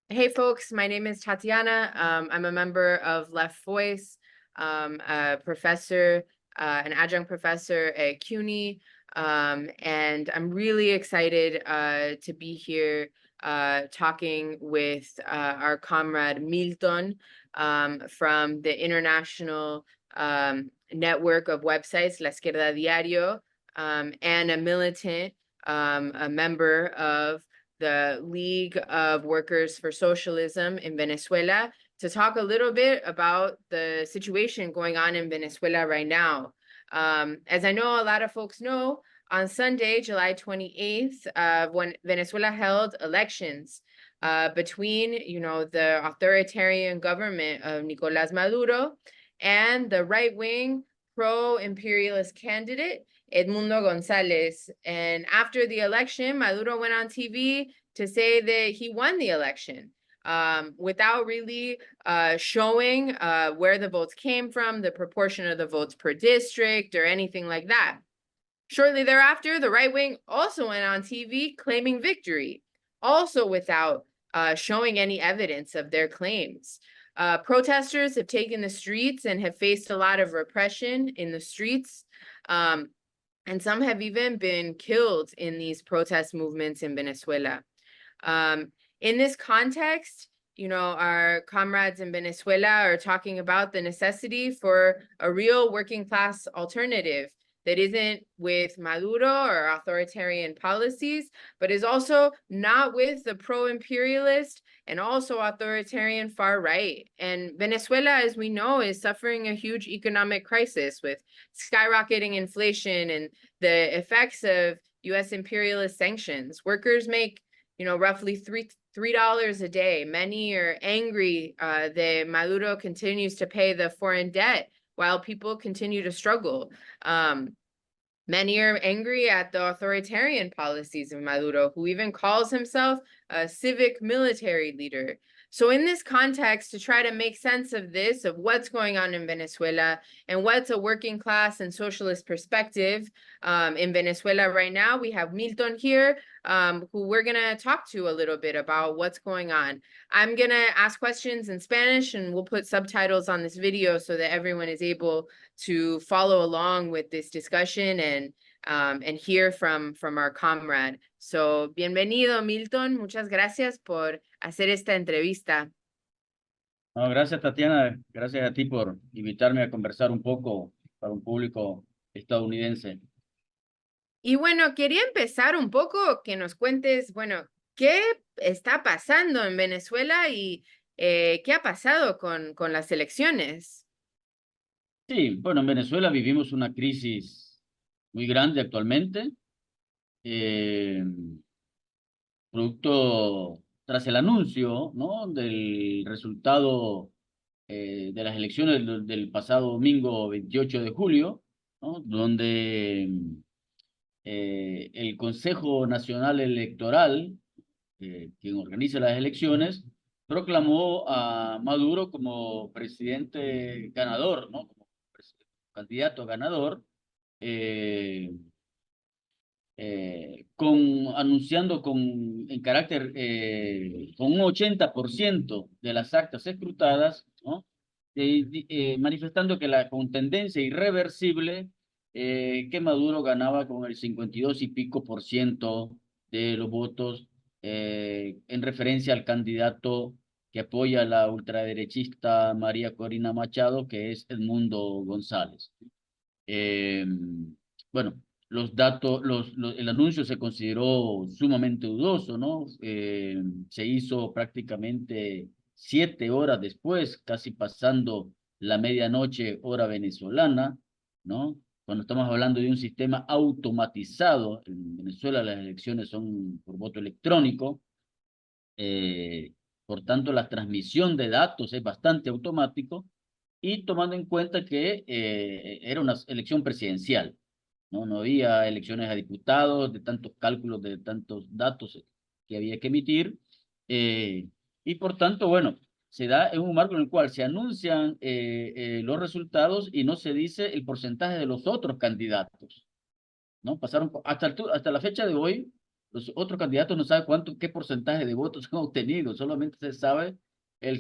Hey folks, my name is Tatiana. I'm a member of Left Voice, a professor, an adjunct professor at CUNY, and I'm really excited to be here talking with our comrade Milton from the international network of websites La Izquierda Diario, and a militant, a member of the League of Workers for Socialism in Venezuela, to talk a little bit about the situation going on in Venezuela right now. As I know a lot of folks know, on Sunday, July 28th, when Venezuela held elections between, the authoritarian government of Nicolás Maduro and the right-wing pro-imperialist candidate Edmundo González. And after the election, Maduro went on TV to say that he won the election, without really showing where the votes came from, the proportion of the votes per district, or anything like that. Shortly thereafter, the right wing also went on TV claiming victory, also without showing any evidence of their claims. Protesters have taken the streets and have faced a lot of repression in the streets. And some have even been killed in these protest movements in Venezuela. In this context, our comrades in Venezuela are talking about the necessity for a real working class alternative that isn't with Maduro or authoritarian policies, but is also not with the pro-imperialist and also authoritarian far right. And Venezuela, as we know, is suffering a huge economic crisis with skyrocketing inflation and the effects of US imperialist sanctions. Workers make, roughly $3 a day. Many are angry that Maduro continues to pay the foreign debt while people continue to struggle. Many are angry at the authoritarian policies of Maduro, who even calls himself a civic military leader. So in this context, to try to make sense of this, of what's going on in Venezuela and what's a working class and socialist perspective in Venezuela right now, we have Milton here, who we're going to talk to a little bit about what's going on. I'm going to ask questions in Spanish, and we'll put subtitles on this video so that everyone is able to follow along with this discussion and hear from our comrade. So, bienvenido, Milton. Muchas gracias por hacer esta entrevista. No, gracias, Tatiana. Gracias a ti por invitarme a conversar un poco para un público estadounidense. Y bueno, quería empezar un poco que nos cuentes, bueno, ¿qué está pasando en Venezuela y qué ha pasado con las elecciones? Sí, bueno, en Venezuela vivimos una crisis muy grande actualmente, producto tras el anuncio, ¿no?, del resultado de las elecciones del pasado domingo 28 de julio, ¿no?, donde el Consejo Nacional Electoral, quien organiza las elecciones, proclamó a Maduro como presidente ganador, ¿no?, como candidato ganador, anunciando en carácter, con un 80% de las actas escrutadas, ¿no?, manifestando que con tendencia irreversible, que Maduro ganaba con el 52 y pico por ciento de los votos, en referencia al candidato que apoya a la ultraderechista María Corina Machado, que es Edmundo González. Bueno, los datos, el anuncio se consideró sumamente dudoso, ¿no? Se hizo prácticamente 7 horas después, casi pasando la medianoche hora venezolana, ¿no? Cuando estamos hablando de un sistema automatizado, en Venezuela las elecciones son por voto electrónico, por tanto la transmisión de datos es bastante automático, y tomando en cuenta que era una elección presidencial, ¿no? No había elecciones a diputados, de tantos cálculos, de tantos datos que había que emitir, y por tanto, bueno, se da en un marco en el cual se anuncian los resultados y no se dice el porcentaje de los otros candidatos, ¿no? Pasaron hasta la fecha de hoy, Los otros candidatos no saben qué porcentaje de votos han obtenido, solamente se sabe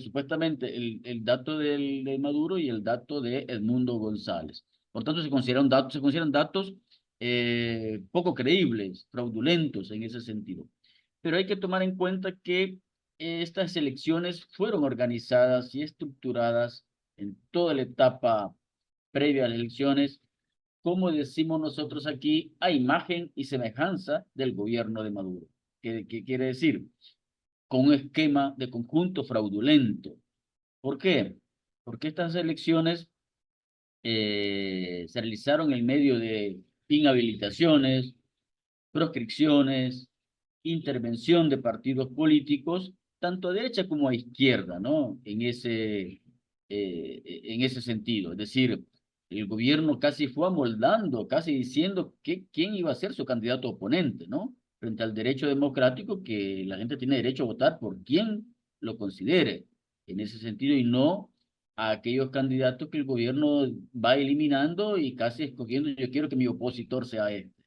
supuestamente el dato de Maduro y el dato de Edmundo González. Por tanto, se consideran datos poco creíbles, fraudulentos en ese sentido. Pero hay que tomar en cuenta que estas elecciones fueron organizadas y estructuradas en toda la etapa previa a las elecciones, como decimos nosotros aquí, a imagen y semejanza del gobierno de Maduro. ¿Qué quiere decir? Con un esquema de conjunto fraudulento. ¿Por qué? Porque estas elecciones se realizaron en medio de inhabilitaciones, proscripciones, intervención de partidos políticos, tanto a derecha como a izquierda, ¿no? En ese sentido. Es decir, el gobierno casi fue amoldando, casi diciendo quién iba a ser su candidato oponente, ¿no? Frente al derecho democrático, que la gente tiene derecho a votar por quien lo considere, en ese sentido, y no a aquellos candidatos que el gobierno va eliminando y casi escogiendo, yo quiero que mi opositor sea este,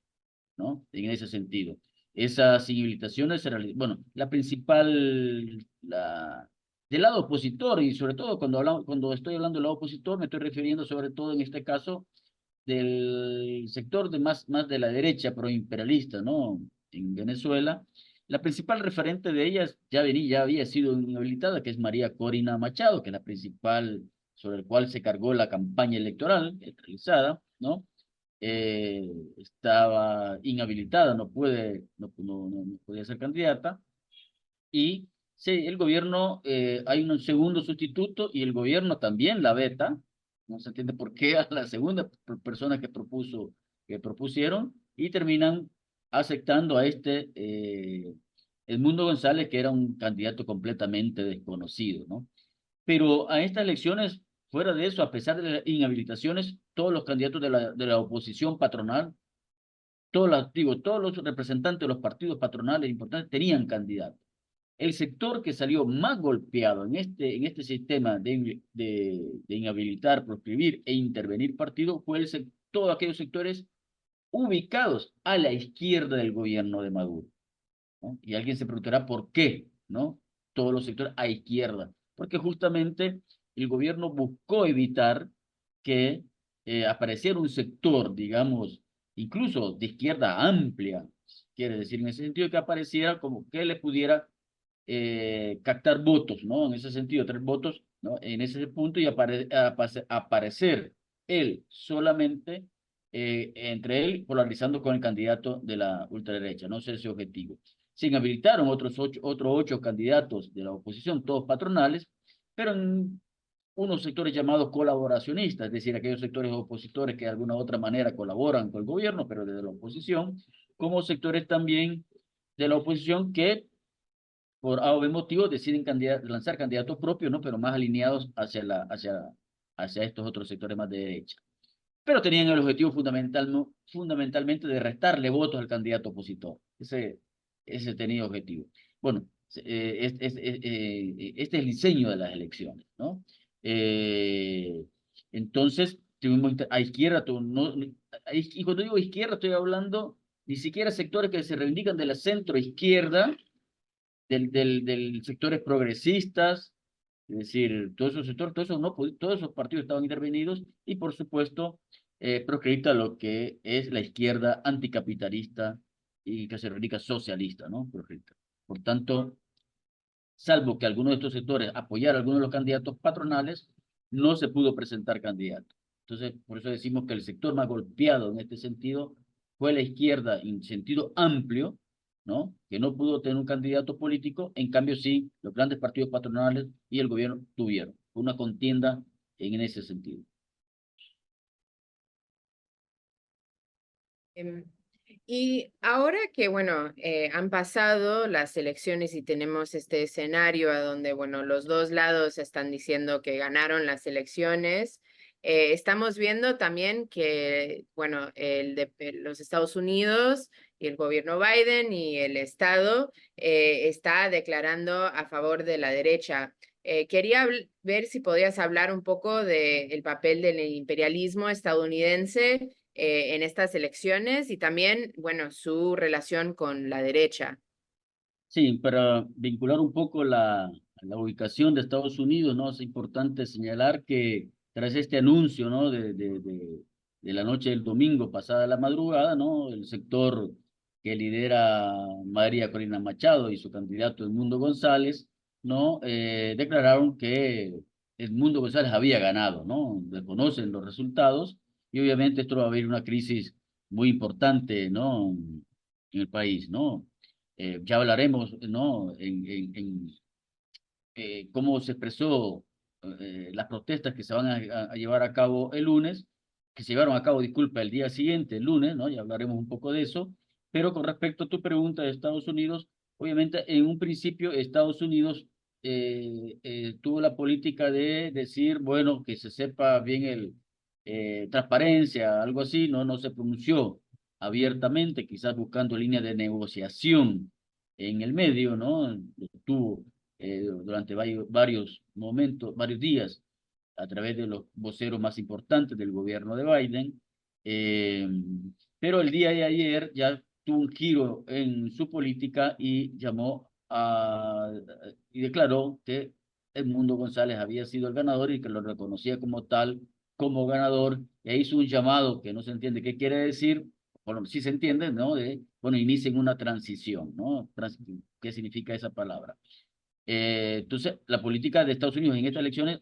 ¿no? En ese sentido. Esas inhabilitaciones, bueno, la principal, del lado opositor, y sobre todo cuando estoy hablando del lado opositor, me estoy refiriendo sobre todo en este caso del sector más de la derecha proimperialista, ¿no? En Venezuela. La principal referente de ellas ya había sido inhabilitada, que es María Corina Machado, que es la principal sobre el cual se cargó la campaña electoral realizada, ¿no? Estaba inhabilitada, no podía ser candidata, y sí, el gobierno, hay un segundo sustituto y el gobierno también la veta, no se entiende por qué a la segunda persona que propusieron, y terminan aceptando a Edmundo González, que era un candidato completamente desconocido, ¿no? Pero a estas elecciones, fuera de eso, a pesar de las inhabilitaciones, todos los candidatos de la oposición patronal, todos los representantes de los partidos patronales importantes tenían candidatos. El sector que salió más golpeado en este sistema de inhabilitar, proscribir e intervenir partidos fue todos aquellos sectores ubicados a la izquierda del gobierno de Maduro, ¿no? Y alguien se preguntará por qué, ¿no? Todos los sectores a izquierda. Porque justamente el gobierno buscó evitar que apareciera un sector, digamos, incluso de izquierda amplia, quiere decir, en ese sentido que apareciera como que le pudiera captar votos, ¿no? En ese sentido, 3 votos, ¿no? En ese punto y aparecer él solamente entre él polarizando con el candidato de la ultraderecha, no sé ese objetivo. Se inhabilitaron otros 8 candidatos de la oposición, todos patronales, pero en unos sectores llamados colaboracionistas, es decir, aquellos sectores opositores que de alguna u otra manera colaboran con el gobierno, pero desde la oposición, como sectores también de la oposición que por A o B motivos deciden lanzar candidatos propios, ¿no? Pero más alineados hacia estos otros sectores más de derecha. Pero tenían el objetivo fundamentalmente de restarle votos al candidato opositor. Ese tenía objetivo. Bueno, este es el diseño de las elecciones, ¿no? Eh, entonces, tuvimos a izquierda, y cuando digo izquierda estoy hablando ni siquiera sectores que se reivindican de la centro izquierda, del sectores progresistas, es decir, todos esos sectores, todos esos partidos estaban intervenidos y por supuesto proscripta lo que es la izquierda anticapitalista y que se reivindica socialista, ¿no? Proscripta. Por tanto, salvo que algunos de estos sectores apoyara a algunos de los candidatos patronales, no se pudo presentar candidato. Entonces, por eso decimos que el sector más golpeado en este sentido fue la izquierda en sentido amplio, ¿no? Que no pudo tener un candidato político, en cambio sí, los grandes partidos patronales y el gobierno tuvieron. Fue una contienda en ese sentido. Y ahora que, bueno, han pasado las elecciones y tenemos este escenario a donde, bueno, los dos lados están diciendo que ganaron las elecciones, estamos viendo también que, bueno, los Estados Unidos y el gobierno Biden y el Estado está declarando a favor de la derecha. Quería ver si podías hablar un poco del papel del imperialismo estadounidense en estas elecciones y también, bueno, su relación con la derecha. Sí, para vincular un poco la ubicación de Estados Unidos, ¿no? Es importante señalar que tras este anuncio, ¿no? De la noche del domingo pasada la madrugada, ¿no? El sector que lidera María Corina Machado y su candidato Edmundo González, ¿no? Declararon que Edmundo González había ganado, ¿no? Desconocen los resultados y obviamente esto va a abrir una crisis muy importante, ¿no? En el país, ¿no? Ya hablaremos, ¿no? Cómo se expresó las protestas que se van a llevar a cabo el lunes, que se llevaron a cabo, disculpa, el día siguiente, el lunes, ¿no? Ya hablaremos un poco de eso. Pero con respecto a tu pregunta de Estados Unidos, obviamente en un principio Estados Unidos tuvo la política de decir, bueno, que se sepa bien transparencia, algo así, no se pronunció abiertamente, quizás buscando líneas de negociación en el medio, ¿no? Tuvo durante varios momentos, varios días, a través de los voceros más importantes del gobierno de Biden. eh, pero el día de ayer ya tuvo un giro en su política y y declaró que Edmundo González había sido el ganador y que lo reconocía como tal, como ganador, e hizo un llamado que no se entiende qué quiere decir, bueno, sí se entiende, ¿no? Bueno, inicien una transición, ¿no? ¿Qué significa esa palabra? Entonces, la política de Estados Unidos en estas elecciones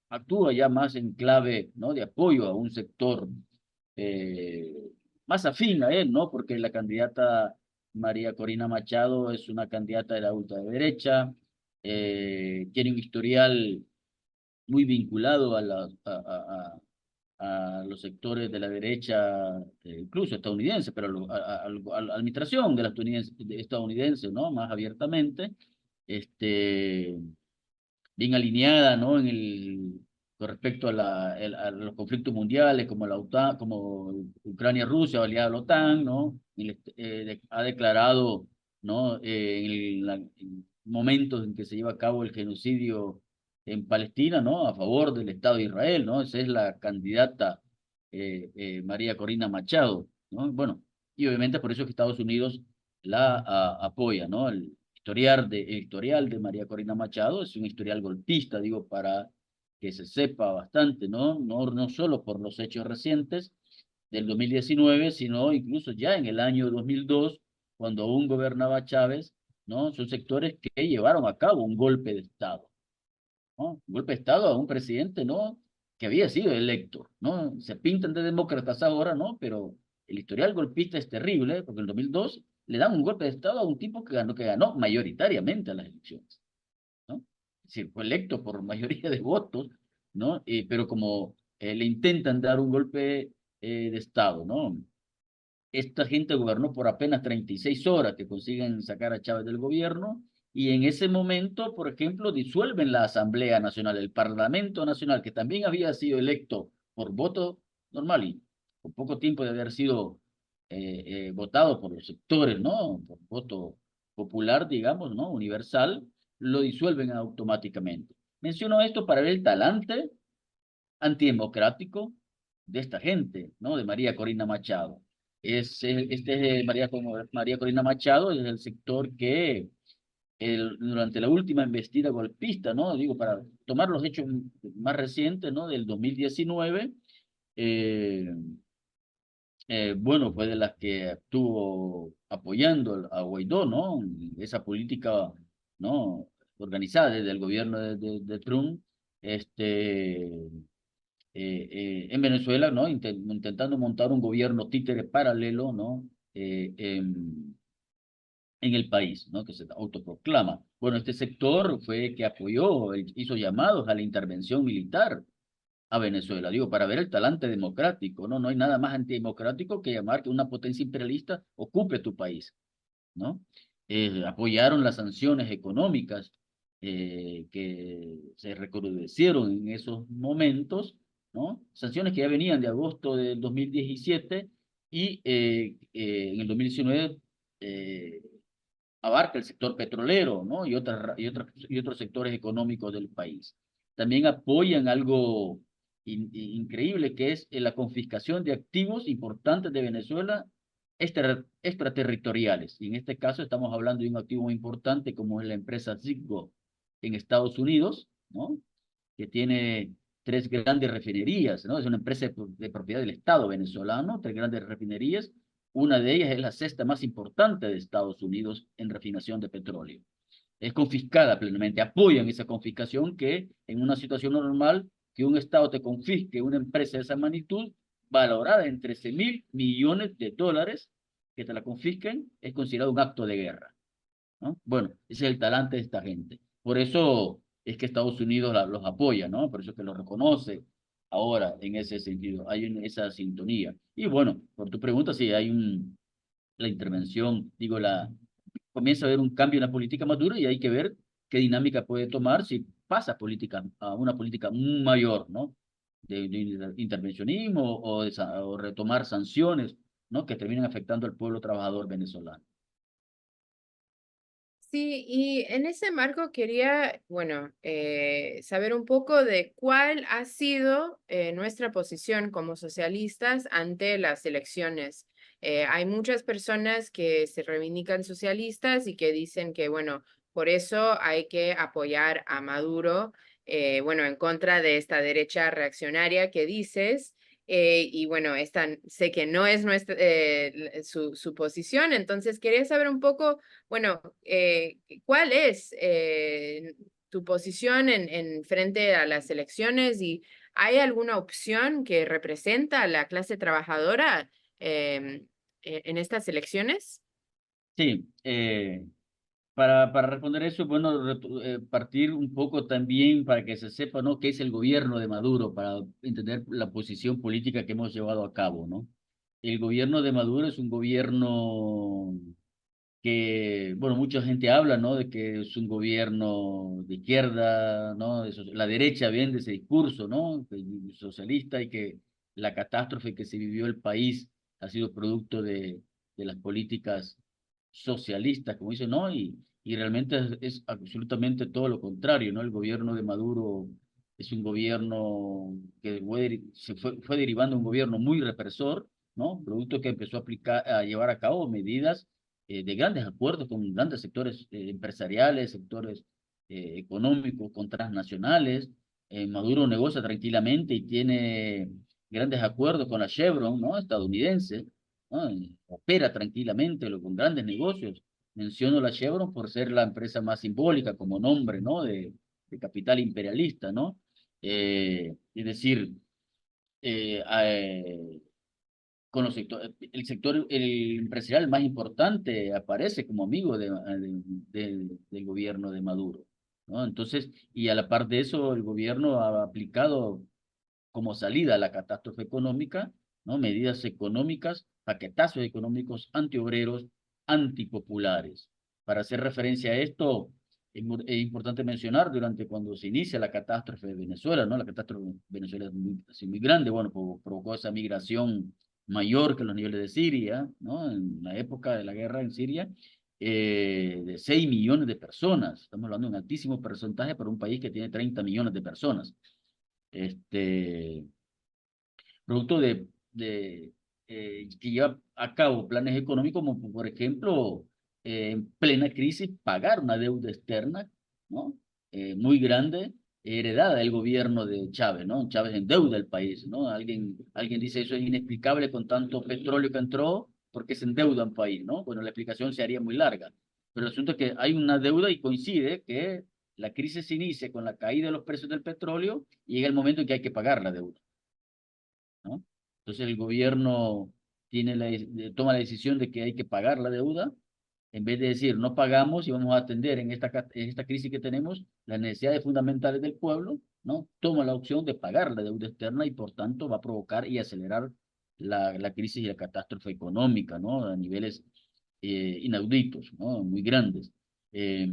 actúa ya más en clave, ¿no? De apoyo a un sector eh, más afín a él, ¿no? Porque la candidata María Corina Machado es una candidata de la ultraderecha, tiene un historial muy vinculado a los sectores de la derecha, incluso estadounidense, pero a la administración de la estadounidense, ¿no? Más abiertamente, este, bien alineada, ¿no? Con respecto a los conflictos mundiales, como la OTAN, como Ucrania-Rusia, aliada a la OTAN, ¿no? Ha declarado, ¿no? En momentos en que se lleva a cabo el genocidio en Palestina, ¿no? A favor del Estado de Israel, ¿no? Esa es la candidata María Corina Machado, ¿no? Bueno, y obviamente por eso es que Estados Unidos la apoya, ¿no? El historial de María Corina Machado es un historial golpista, digo, para que se sepa bastante, ¿no? No solo por los hechos recientes del 2019, sino incluso ya en el año 2002, cuando aún gobernaba Chávez, ¿no? Son sectores que llevaron a cabo un golpe de Estado, ¿no? Un golpe de Estado a un presidente, ¿no? Que había sido electo, ¿no? Se pintan de demócratas ahora, ¿no? Pero el historial golpista es terrible, porque en el 2002 le dan un golpe de Estado a un tipo que ganó mayoritariamente a las elecciones, ¿no? Es decir, fue electo por mayoría de votos, ¿no? Pero como le intentan dar un golpe de Estado, ¿no? Esta gente gobernó por apenas 36 horas que consiguen sacar a Chávez del gobierno y en ese momento, por ejemplo, disuelven la Asamblea Nacional, el Parlamento Nacional, que también había sido electo por voto normal y por poco tiempo de haber sido votado por los sectores, ¿no? Por voto popular, digamos, ¿no? Universal, lo disuelven automáticamente. Menciono esto para ver el talante antidemocrático de esta gente, ¿no? De María Corina Machado. Este es María Corina Machado, es el sector que durante la última embestida golpista, ¿no? Digo, para tomar los hechos más recientes, ¿no? Del 2019, eh, bueno, fue de las que estuvo apoyando a Guaidó, ¿no? Esa política, ¿no? Organizada desde el gobierno de Trump, en Venezuela, ¿no? Intentando montar un gobierno títere paralelo, ¿no? En el país, ¿no? Que se autoproclama. Bueno, este sector fue que apoyó, hizo llamados a la intervención militar a Venezuela, digo, para ver el talante democrático, ¿no? No hay nada más antidemocrático que llamar que una potencia imperialista ocupe tu país, ¿no? Apoyaron las sanciones económicas que se recrudecieron en esos momentos, ¿no? Sanciones que ya venían de agosto del 2017 y en el 2019 eh, abarca el sector petrolero, ¿no? Y otros sectores económicos del país. También apoyan algo increíble que es la confiscación de activos importantes de Venezuela extraterritoriales. Y en este caso estamos hablando de un activo muy importante como es la empresa Citgo en Estados Unidos, ¿no? Que tiene tres grandes refinerías, ¿no? Es una empresa de propiedad del Estado venezolano, tres grandes refinerías. Una de ellas es la sexta más importante de Estados Unidos en refinación de petróleo. Es confiscada plenamente, apoyan esa confiscación que en una situación normal, que un Estado te confisque una empresa de esa magnitud, valorada en 13.000 millones de dólares, que te la confisquen, es considerado un acto de guerra, ¿no? Bueno, ese es el talante de esta gente. Por eso es que Estados Unidos los apoya, ¿no? Por eso es que los reconoce ahora en ese sentido. Hay esa sintonía. Y bueno, por tu pregunta, sí, la intervención, digo, comienza a haber un cambio en la política madura y hay que ver qué dinámica puede tomar si pasa a una política mayor, ¿no? De intervencionismo o retomar sanciones, ¿no? Que terminen afectando al pueblo trabajador venezolano. Sí, y en ese marco quería, bueno, saber un poco de cuál ha sido nuestra posición como socialistas ante las elecciones. Hay muchas personas que se reivindican socialistas y que dicen que, bueno, por eso hay que apoyar a Maduro, bueno, en contra de esta derecha reaccionaria que dices. Y bueno, sé que no es su posición, entonces quería saber un poco, bueno, ¿cuál es tu posición en frente a las elecciones y hay alguna opción que representa a la clase trabajadora en estas elecciones? Sí, para responder eso, bueno, partir un poco también para que se sepa, ¿no? ¿Qué es el gobierno de Maduro? Para entender la posición política que hemos llevado a cabo, ¿no? El gobierno de Maduro es un gobierno que, bueno, mucha gente habla, ¿no? De que es un gobierno de izquierda, ¿no? La derecha vende ese discurso, ¿no? Socialista y que la catástrofe que se vivió el país ha sido producto de las políticas socialistas, como dicen, ¿no? Y realmente es absolutamente todo lo contrario, ¿no? El gobierno de Maduro es un gobierno que fue derivando un gobierno muy represor, ¿no? Producto que empezó a llevar a cabo medidas de grandes acuerdos con grandes sectores empresariales, sectores económicos, con transnacionales. Maduro negocia tranquilamente y tiene grandes acuerdos con la Chevron, ¿no? Estadounidense, ¿no? Opera tranquilamente con grandes negocios. Menciono la Chevron por ser la empresa más simbólica como nombre, ¿no? De capital imperialista, ¿no? Es decir, con el sector el empresarial más importante aparece como amigo del gobierno de Maduro, ¿no? Entonces, y a la par de eso, el gobierno ha aplicado como salida a la catástrofe económica, ¿no? Medidas económicas, paquetazos económicos antiobreros, antipopulares. Para hacer referencia a esto, es importante mencionar durante cuando se inicia la catástrofe de Venezuela, ¿no? La catástrofe de Venezuela es muy grande, bueno, provocó esa migración mayor que los niveles de Siria, ¿no? En la época de la guerra en Siria, de 6 millones de personas. Estamos hablando de un altísimo porcentaje para un país que tiene 30 millones de personas. Este, producto que lleva a cabo planes económicos como, por ejemplo, en plena crisis, pagar una deuda externa, ¿no? Muy grande, heredada del gobierno de Chávez, ¿no? Chávez endeuda el país, ¿no? Alguien dice eso es inexplicable con tanto petróleo que entró, porque se endeuda un país, ¿no? Bueno, la explicación se haría muy larga, pero el asunto es que hay una deuda y coincide que la crisis se inicia con la caída de los precios del petróleo y llega el momento en que hay que pagar la deuda, ¿no? Entonces el gobierno toma la decisión de que hay que pagar la deuda, en vez de decir no pagamos y vamos a atender en esta crisis que tenemos las necesidades fundamentales del pueblo, ¿no? Toma la opción de pagar la deuda externa y por tanto va a provocar y acelerar la crisis y la catástrofe económica, ¿no? A niveles inauditos, ¿no? Muy grandes. Eh,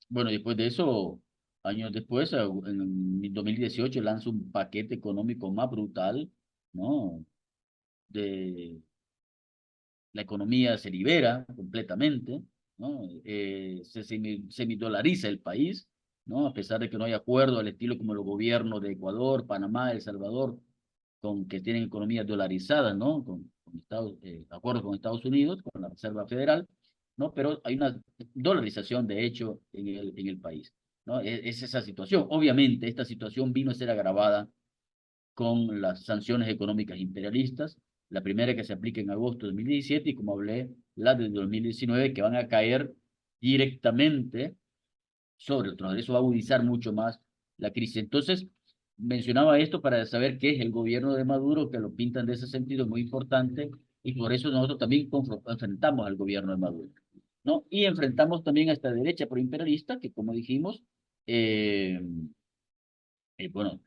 bueno, después de eso, años después, en 2018 lanza un paquete económico más brutal, ¿no? De la economía se libera completamente, ¿no? Se semidolariza el país, ¿no? A pesar de que no hay acuerdo al estilo como los gobiernos de Ecuador, Panamá, El Salvador, con que tienen economías dolarizadas, ¿no? Con acuerdos con Estados Unidos, con la Reserva Federal, ¿no? Pero hay una dolarización, de hecho, en el país, ¿no? Es esa situación. Obviamente, esta situación vino a ser agravada con las sanciones económicas imperialistas, la primera que se aplica en agosto de 2017 y como hablé, la de 2019 que van a caer directamente sobre otros. Eso va a agudizar mucho más la crisis. Entonces, mencionaba esto para saber qué es el gobierno de Maduro, que lo pintan de ese sentido muy importante, y por eso nosotros también enfrentamos al gobierno de Maduro, ¿no? Y enfrentamos también a esta derecha proimperialista, que como dijimos, eh, bueno,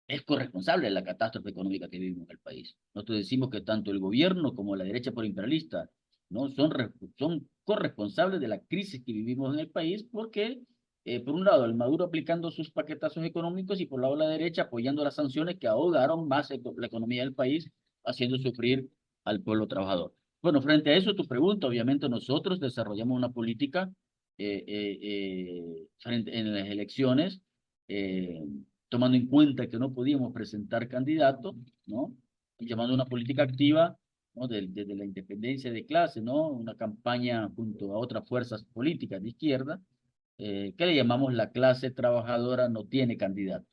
es corresponsable de la catástrofe económica que vivimos en el país. Nosotros decimos que tanto el gobierno como la derecha proimperialista, ¿no? Son corresponsables de la crisis que vivimos en el país porque, por un lado, el Maduro aplicando sus paquetazos económicos y por el lado la derecha apoyando las sanciones que ahogaron más la economía del país, haciendo sufrir al pueblo trabajador. Bueno, frente a eso, tu pregunta, obviamente nosotros desarrollamos una política frente en las elecciones, eh, tomando en cuenta que no podíamos presentar candidatos, ¿no? Y llamando a una política activa, ¿no? Desde la independencia de clase, ¿no? Una campaña junto a otras fuerzas políticas de izquierda, que le llamamos la clase trabajadora no tiene candidato,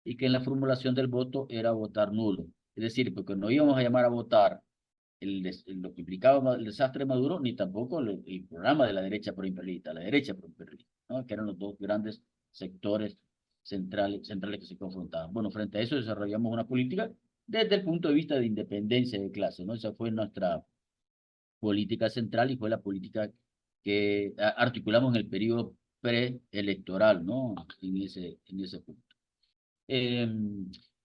y que en la formulación del voto era votar nulo. Es decir, porque no íbamos a llamar a votar lo que implicaba el desastre de Maduro, ni tampoco el programa de la derecha proimperialista, la derecha proimperialista, ¿no? Que eran los dos grandes sectores centrales que se confrontaban. Bueno, frente a eso desarrollamos una política desde el punto de vista de independencia de clase, ¿no? Esa fue nuestra política central y fue la política que articulamos en el periodo preelectoral, ¿no? En ese punto. Eh,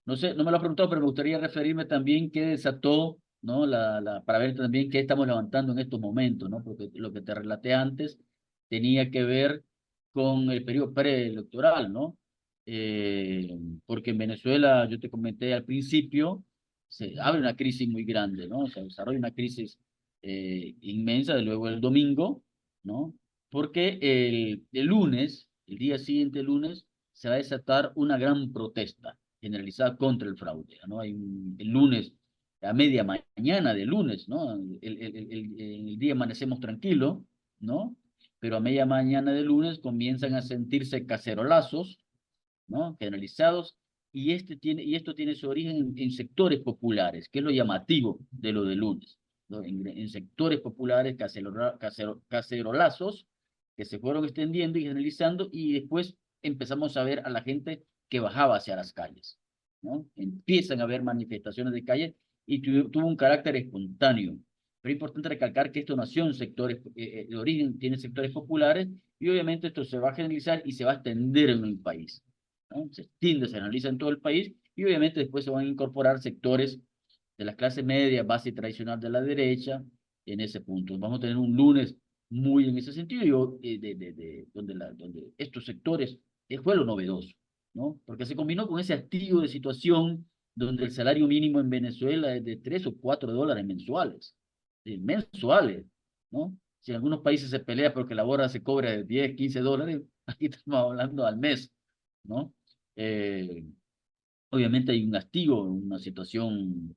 no sé, no me lo has preguntado, pero me gustaría referirme también qué desató, ¿no? Para ver también qué estamos levantando en estos momentos, ¿no? Porque lo que te relaté antes tenía que ver con el periodo preelectoral, ¿no? Porque en Venezuela, yo te comenté al principio, se abre una crisis muy grande, ¿no? Se desarrolla una crisis inmensa, de luego el domingo, ¿no? Porque el lunes, el día siguiente, el lunes, se va a desatar una gran protesta generalizada contra el fraude, ¿no? El lunes, a media mañana de lunes, ¿no? El día amanecemos tranquilo, ¿no? Pero a media mañana de lunes comienzan a sentirse cacerolazos, ¿no? Generalizados, y esto tiene su origen en sectores populares, que es lo llamativo de lo de lunes, ¿no? En sectores populares, cacerolazos que se fueron extendiendo y generalizando, y después empezamos a ver a la gente que bajaba hacia las calles, ¿no? Empiezan a haber manifestaciones de calle y tuvo un carácter espontáneo. Pero es importante recalcar que esto nació en sectores, el origen tiene sectores populares, y obviamente esto se va a generalizar y se va a extender en el país, ¿no? Se extiende, se analiza en todo el país y obviamente después se van a incorporar sectores de la clase media, base tradicional de la derecha en ese punto. Vamos a tener un lunes muy en ese sentido, donde estos sectores fue lo novedoso, ¿no? Porque se combinó con ese activo de situación donde el salario mínimo en Venezuela es de $3 o $4 mensuales, mensuales, ¿no? Si en algunos países se pelea porque la hora se cobra de $10, $15, aquí estamos hablando al mes, ¿no? Eh, Obviamente hay un castigo, una situación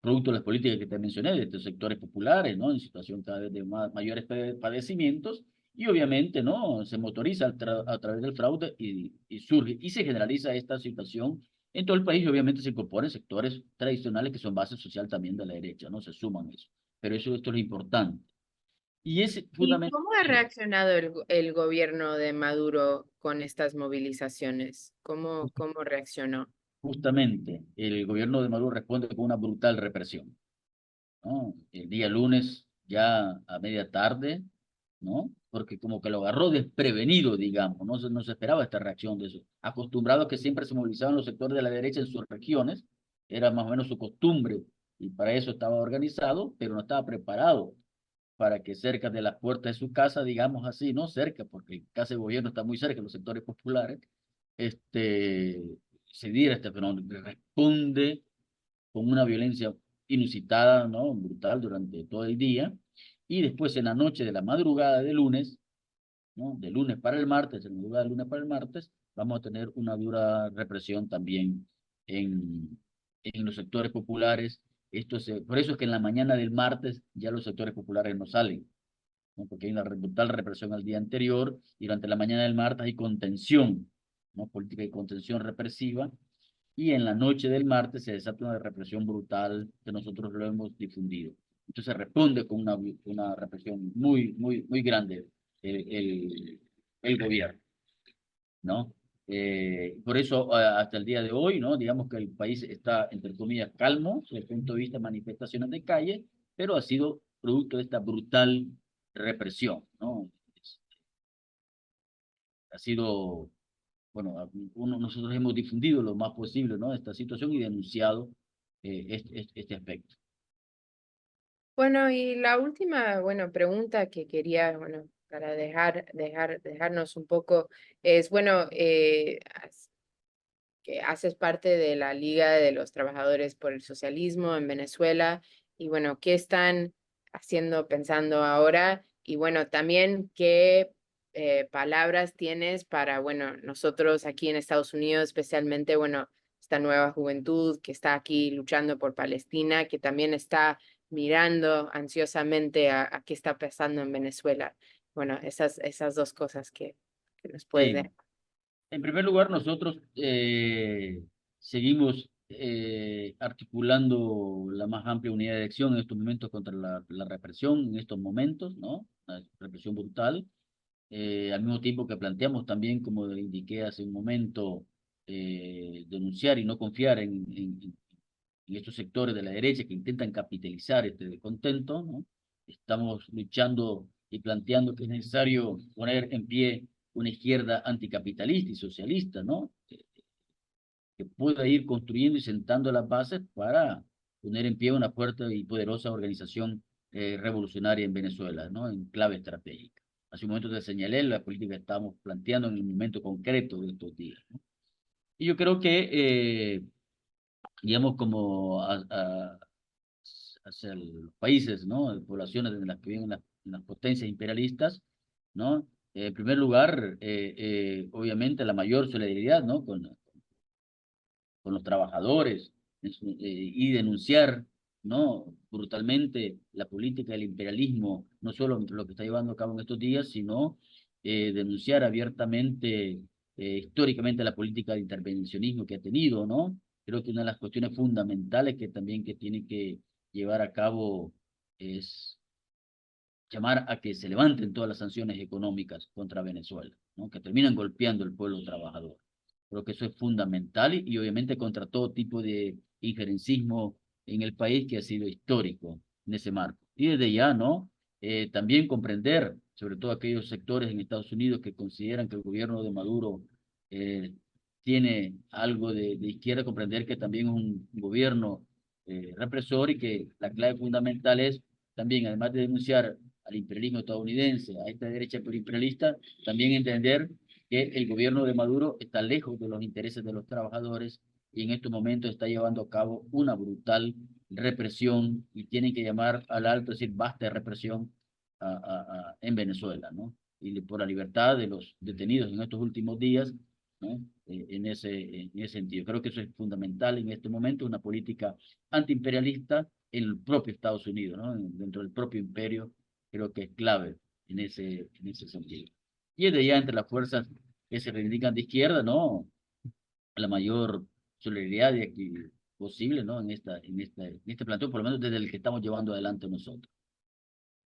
producto de las políticas que te mencioné, de estos sectores populares, ¿no? En situación cada vez de mayores padecimientos, y obviamente, ¿no? Se motoriza a través del fraude y surge, y se generaliza esta situación en todo el país, y obviamente se incorporan sectores tradicionales que son base social también de la derecha, ¿no? Se suman eso. Pero esto es lo importante. Y es ¿Y cómo ha fundamental. reaccionado el gobierno de Maduro con estas movilizaciones? ¿Cómo reaccionó? Justamente, el gobierno de Maduro responde con una brutal represión, ¿no? El día lunes, ya a media tarde, ¿no? Porque como que lo agarró desprevenido, digamos, no se esperaba esta reacción de eso. Acostumbrado a que siempre se movilizaban los sectores de la derecha en sus regiones, era más o menos su costumbre, y para eso estaba organizado, pero no estaba preparado para que cerca de las puertas de su casa, digamos así, no cerca, porque el casa de gobierno está muy cerca, los sectores populares, este, se diera este fenómeno, que responde con una violencia inusitada, ¿no? Brutal durante todo el día, y después en la noche de la madrugada de lunes, ¿no? De lunes para el martes, en lugar de lunes para el martes, vamos a tener una dura represión también en los sectores populares. Por eso es que en la mañana del martes ya los sectores populares no salen, ¿no? Porque hay una brutal represión al día anterior y durante la mañana del martes hay contención, ¿no? Política de contención represiva, y en la noche del martes se desata una represión brutal que nosotros lo hemos difundido. Entonces responde con una represión muy grande el gobierno, ¿no? Por eso, hasta el día de hoy, ¿no? Digamos que el país está, entre comillas, calmo desde el punto de vista de manifestaciones de calle, pero ha sido producto de esta brutal represión, ¿no? Ha sido, bueno, nosotros hemos difundido lo más posible, ¿no? Esta situación y denunciado este aspecto. Bueno, y la última, bueno, pregunta que quería, bueno, para dejarnos un poco, es, bueno, que haces parte de la Liga de los Trabajadores por el Socialismo en Venezuela, y bueno, ¿qué están haciendo, pensando ahora? Y bueno, también, ¿qué palabras tienes para, bueno, nosotros aquí en Estados Unidos, especialmente, bueno, esta nueva juventud que está aquí luchando por Palestina, que también está mirando ansiosamente a qué está pasando en Venezuela? Bueno, esas dos cosas que nos puedes Sí, dar. en primer lugar, nosotros seguimos articulando la más amplia unidad de acción en estos momentos contra la represión, en estos momentos, ¿no? La represión brutal. Al mismo tiempo que planteamos también, como indiqué hace un momento, denunciar y no confiar en estos sectores de la derecha que intentan capitalizar este descontento, ¿no? Estamos luchando y planteando que es necesario poner en pie una izquierda anticapitalista y socialista, ¿no? Que pueda ir construyendo y sentando las bases para poner en pie una fuerte y poderosa organización revolucionaria en Venezuela, ¿no? En clave estratégica. Hace un momento te señalé la política que estamos planteando en el momento concreto de estos días, ¿no? Y yo creo que, digamos, como hacia los países, ¿no? De poblaciones en las que viven las potencias imperialistas, ¿no? En primer lugar, obviamente la mayor solidaridad, ¿no? Con los trabajadores y denunciar, ¿no? Brutalmente la política del imperialismo, no solo lo que está llevando a cabo en estos días, sino denunciar abiertamente, históricamente la política de intervencionismo que ha tenido, ¿no? Creo que una de las cuestiones fundamentales que también que tiene que llevar a cabo es llamar a que se levanten todas las sanciones económicas contra Venezuela, ¿no? Que terminan golpeando al pueblo trabajador. Creo que eso es fundamental y obviamente contra todo tipo de injerencismo en el país que ha sido histórico en ese marco. Y desde ya, ¿no? También comprender, sobre todo aquellos sectores en Estados Unidos que consideran que el gobierno de Maduro eh, tiene algo de izquierda, comprender que también es un gobierno represor y que la clave fundamental es también, además de denunciar al imperialismo estadounidense, a esta derecha imperialista, también entender que el gobierno de Maduro está lejos de los intereses de los trabajadores y en estos momentos está llevando a cabo una brutal represión y tienen que llamar al alto, es decir, basta de represión en Venezuela, ¿no? Y por la libertad de los detenidos en estos últimos días, ¿no? En ese sentido. Creo que eso es fundamental en este momento, una política antiimperialista en el propio Estados Unidos, ¿no? Dentro del propio imperio, creo que es clave en ese sentido. Y es de allá entre las fuerzas que se reivindican de izquierda, ¿no? La mayor solidaridad posible, ¿no? En este planteo, por lo menos desde el que estamos llevando adelante nosotros.